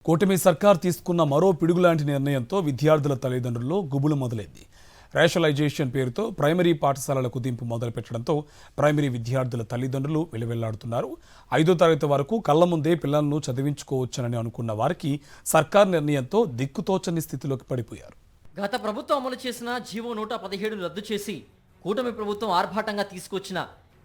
కూటమి సర్కార్ తీసుకున్న మరో పిడుగులాంటి నిర్ణయంతో విద్యార్థుల తల్లిదండ్రుల్లో గుబులు మొదలైంది. రేషనలైజేషన్ పేరుతో ప్రైమరీ పాఠశాలల కుదింపు మొదలుపెట్టడంతో ప్రైమరీ విద్యార్థుల తల్లిదండ్రులు వెలువెల్లాడుతున్నారు. 5వ తరగతి వరకు కళ్ల ముందే పిల్లలను చదివించుకోవచ్చునని అనుకున్న వారికి సర్కార్ నిర్ణయంతో దిక్కుతోచని స్థితిలోకి పడిపోయారు. గత ప్రభుత్వం అమలు చేసిన జీవో 117 రద్దు చేసి కూటమి ప్రభుత్వం ఆర్భాటంగా తీసుకొచ్చిన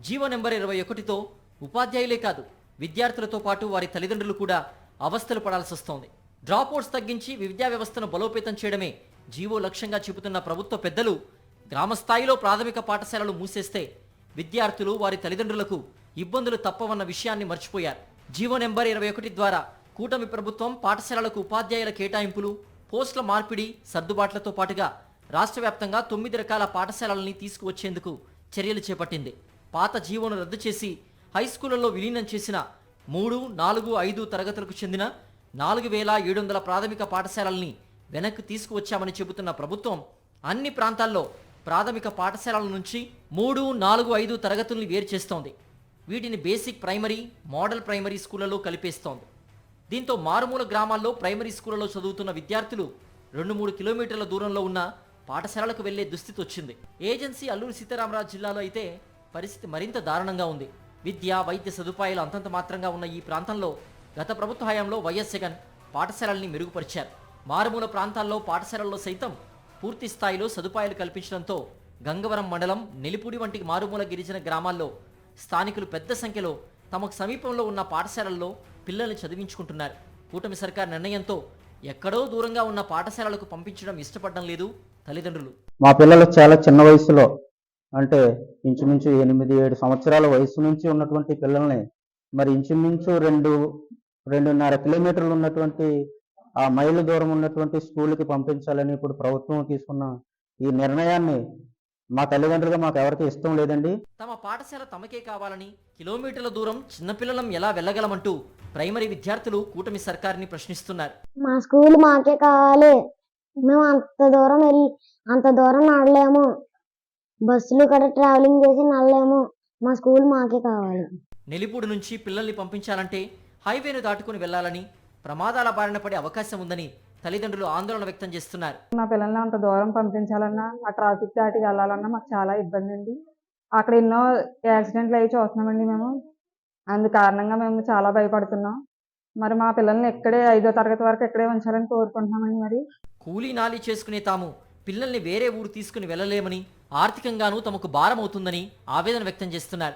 జీవో నెంబర్ 21తో ఉపాధ్యాయులే కాదు విద్యార్థులతో పాటు వారి తల్లిదండ్రులు కూడా అవస్థలు పడాల్సి వస్తోంది. డ్రాప్అవుట్స్ తగ్గించి విద్యా వ్యవస్థను బలోపేతం చేయడమే జీవో లక్ష్యంగా చెబుతున్న ప్రభుత్వ పెద్దలు గ్రామ స్థాయిలో ప్రాథమిక పాఠశాలలు మూసేస్తే విద్యార్థులు వారి తల్లిదండ్రులకు ఇబ్బందులు తప్పవన్న విషయాన్ని మర్చిపోయారు. జీవో నెంబర్ 21 ద్వారా కూటమి ప్రభుత్వం పాఠశాలలకు ఉపాధ్యాయుల కేటాయింపులు, పోస్టుల మార్పిడి, సర్దుబాట్లతో పాటుగా రాష్ట్ర వ్యాప్తంగా 9 రకాల పాఠశాలలని తీసుకువచ్చేందుకు చర్యలు చేపట్టింది. పాత జీవోను రద్దు చేసి హైస్కూళ్లలో విలీనం చేసిన 3, 4, 5 తరగతులకు చెందిన 4700 ప్రాథమిక పాఠశాలల్ని వెనక్కి తీసుకువచ్చామని చెబుతున్న ప్రభుత్వం అన్ని ప్రాంతాల్లో ప్రాథమిక పాఠశాలల నుంచి 3, 4, 5 తరగతుల్ని వేరు చేస్తోంది. వీటిని బేసిక్ ప్రైమరీ, మోడల్ ప్రైమరీ స్కూళ్లలో కలిపేస్తోంది. దీంతో మారుమూల గ్రామాల్లో ప్రైమరీ స్కూళ్లలో చదువుతున్న విద్యార్థులు 2-3 కిలోమీటర్ల దూరంలో ఉన్న పాఠశాలలకు వెళ్లే దుస్థితి వచ్చింది. ఏజెన్సీ అల్లూరి సీతారామరాజు జిల్లాలో అయితే పరిస్థితి మరింత దారుణంగా ఉంది. విద్య, వైద్య సదుపాయాలు అంతంత మాత్రంగా ఉన్న ఈ ప్రాంతంలో గత ప్రభుత్వ హయాంలో వైఎస్ జగన్ పాఠశాలల్ని మెరుగుపరిచారు. మారుమూల ప్రాంతాల్లో పాఠశాలల్లో సైతం పూర్తి స్థాయిలో సదుపాయాలు కల్పించడంతో గంగవరం మండలం, నెలిపూడి వంటి మారుమూల గిరిజన గ్రామాల్లో స్థానికులు పెద్ద సంఖ్యలో తమకు సమీపంలో ఉన్న పాఠశాలల్లో పిల్లల్ని చదివించుకుంటున్నారు. కూటమి సర్కార్ నిర్ణయంతో ఎక్కడో దూరంగా ఉన్న పాఠశాలలకు పంపించడం ఇష్టపడడం లేదు తల్లిదండ్రులు. మా పిల్లలు చాలా చిన్న వయసులో, అంటే ఇంచుమించు 8-7 సంవత్సరాల వయసు నుంచి ఉన్నటువంటి పిల్లల్ని మరి ఇంచుమించు 2-2.5 కిలోమీటర్లు ఉన్నటువంటి ఆ మైలు దూరం ఉన్నటువంటి స్కూల్కి పంపించాలని ఇప్పుడు ప్రభుత్వం తీసుకున్న ఈ నిర్ణయాన్ని మా తల్లిదండ్రులుగా మాకు ఎవరికి ఇష్టం లేదండి. తమ పాఠశాల తమకే కావాలని, కిలోమీటర్ల దూరం చిన్నపిల్లలం ఎలా వెళ్ళగలమంటూ ప్రైమరీ విద్యార్థులు కూటమి సర్కార్ని ప్రశ్నిస్తున్నారు. మా స్కూల్ మాకే కావాలి, మేము అంత దూరం నడలేము, బస్సులు కూడా ట్రావెలింగ్ చేసి నడలేము, మా స్కూల్ మాకే కావాలి. నెలిపూడి నుంచి పిల్లల్ని పంపించాలంటే హైవేను దాటుకుని వెళ్లాలని, ప్రమాదాల బారిన పడే అవకాశం ఉందని తల్లిదండ్రులు ఆందోళన వ్యక్తం చేస్తున్నారు. మా పిల్లల్ని అంత దూరం పంపించాలన్నా, ఆ ట్రాఫిక్ దాటి వెళ్ళాలన్నా మాకు చాలా ఇబ్బంది అండి. అక్కడ ఎన్నో యాక్సిడెంట్లు అవి చూస్తున్నామండి మేము. అందు కారణంగా మేము చాలా భయపడుతున్నాం. మరి మా పిల్లల్ని 5వ తరగతి వరకు ఇక్కడే ఉంచాలని కోరుకుంటున్నామండి. మరి కూలీ నాలి చేసుకునే తాము పిల్లల్ని వేరే ఊరు తీసుకుని వెళ్ళలేమని, ఆర్థికంగానూ తమకు భారం అవుతుందని ఆవేదన వ్యక్తం చేస్తున్నారు.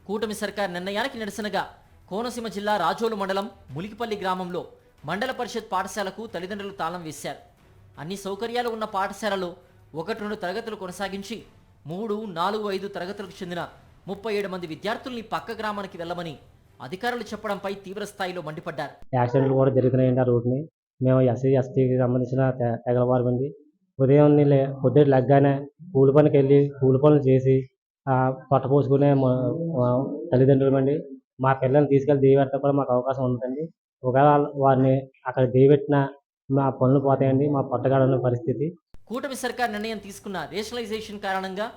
కూటమి సర్కార్ నిర్ణయానికి నిరసనగా కోనసీమ జిల్లా రాజోలు మండలం ములికిపల్లి గ్రామంలో మండల పరిషత్ పాఠశాలకు తల్లిదండ్రులు తాళం వేశారు. అన్ని సౌకర్యాలు ఉన్న పాఠశాలలో 1-2 తరగతులు కొనసాగించి 3, 4, 5 తరగతులకు చెందిన 37 మంది విద్యార్థుల్ని పక్క గ్రామానికి వెళ్ళమని అధికారులు చెప్పడంపై తీవ్ర స్థాయిలో మండిపడ్డారు. యాక్సిడెంట్లు కూడా జరుగుతున్నాయండి ఆ రోడ్ని. మేము ఎస్సీ ఎస్టీకి సంబంధించిన తెగలవారమండి. పొద్దుట లెగ్గానే కూలి పనికి వెళ్ళి కూలి పనులు చేసి పొట్ట పోసుకునే తల్లిదండ్రులమండి. మా పిల్లల్ని తీసుకెళ్ళి దేవెట్టడం కూడా మాకు అవకాశం ఉంటుందండి. ఒకవేళ వారిని అక్కడ దేవెట్టినా మా పనులు పోతాయండి, మా పొట్టగాడన్న పరిస్థితి. కూటమి సర్కార్ నిర్ణయం తీసుకున్న రేషనలైజేషన్ కారణంగా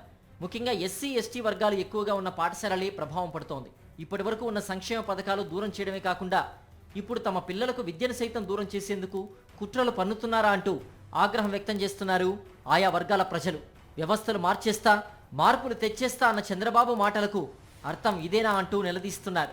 ముఖ్యంగా ఎస్సీ ఎస్టీ వర్గాలు ఎక్కువగా ఉన్న పాఠశాలలే ప్రభావం పడుతోంది. ఇప్పటి వరకు ఉన్న సంక్షేమ పథకాలు దూరం చేయడమే కాకుండా ఇప్పుడు తమ పిల్లలకు విద్యను సైతం దూరం చేసేందుకు కుట్రలు పన్నుతున్నారా అంటూ ఆగ్రహం వ్యక్తం చేస్తున్నారు ఆయా వర్గాల ప్రజలు. వ్యవస్థలు మార్చేస్తా, మార్పులు తెచ్చేస్తా అన్న చంద్రబాబు మాటలకు అర్థం ఇదేనా అంటూ నిలదీస్తున్నారు.